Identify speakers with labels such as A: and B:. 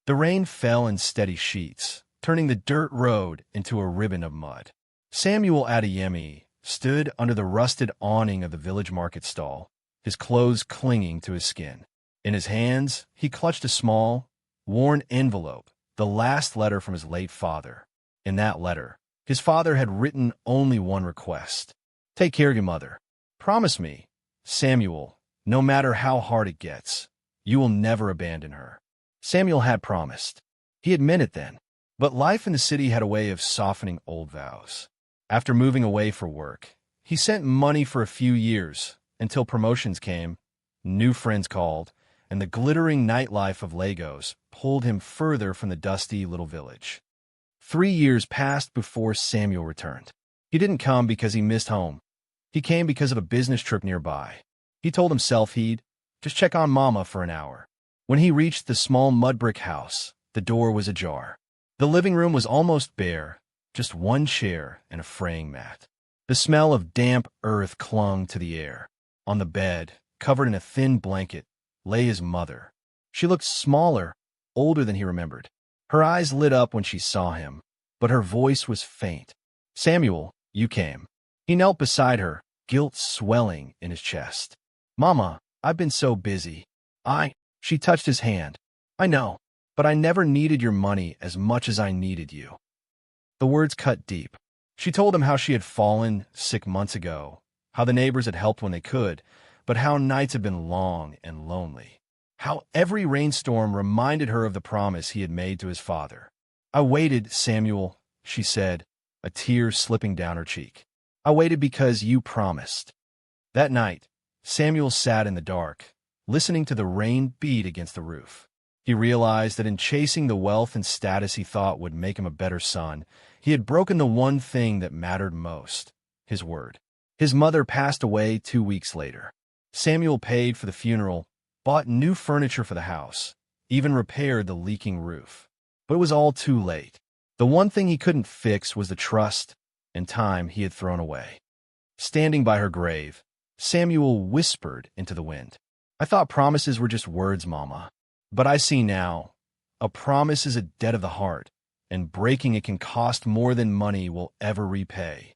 A: The rain fell in steady sheets, turning the dirt road into a ribbon of mud. Samuel Adeyemi stood under the rusted awning of the village market stall, his clothes clinging to his skin. In his hands, he clutched a small, worn envelope, the last letter from his late father. In that letter, his father had written only one request. "Take care of your mother. Promise me, Samuel, no matter how hard it gets, you will never abandon her." Samuel had promised. He had meant it then. But life in the city had a way of softening old vows. After moving away for work, he sent money for a few years until promotions came, new friends called, and the glittering nightlife of Lagos pulled him further from the dusty little village. 3 years passed before Samuel returned. He didn't come because he missed home. He came because of a business trip nearby. He told himself he'd just check on Mama for an hour. When he reached the small mud brick house, the door was ajar. The living room was almost bare, just one chair and a fraying mat. The smell of damp earth clung to the air. On the bed, covered in a thin blanket, lay his mother. She looked smaller, older than he remembered. Her eyes lit up when she saw him, but her voice was faint. "Samuel, you came." He knelt beside her, guilt swelling in his chest. "Mama, I've been so busy." She touched his hand. "I know, but I never needed your money as much as I needed you." The words cut deep. She told him how she had fallen sick months ago, how the neighbors had helped when they could, but how nights had been long and lonely. How every rainstorm reminded her of the promise he had made to his father. "I waited, Samuel," she said, a tear slipping down her cheek. "I waited because you promised." That night, Samuel sat in the dark, listening to the rain beat against the roof. He realized that in chasing the wealth and status he thought would make him a better son, he had broken the one thing that mattered most, his word. His mother passed away 2 weeks later. Samuel paid for the funeral, bought new furniture for the house, even repaired the leaking roof. But it was all too late. The one thing he couldn't fix was the trust and time he had thrown away. Standing by her grave, Samuel whispered into the wind, "I thought promises were just words, Mama. But I see now, a promise is a debt of the heart, and breaking it can cost more than money will ever repay."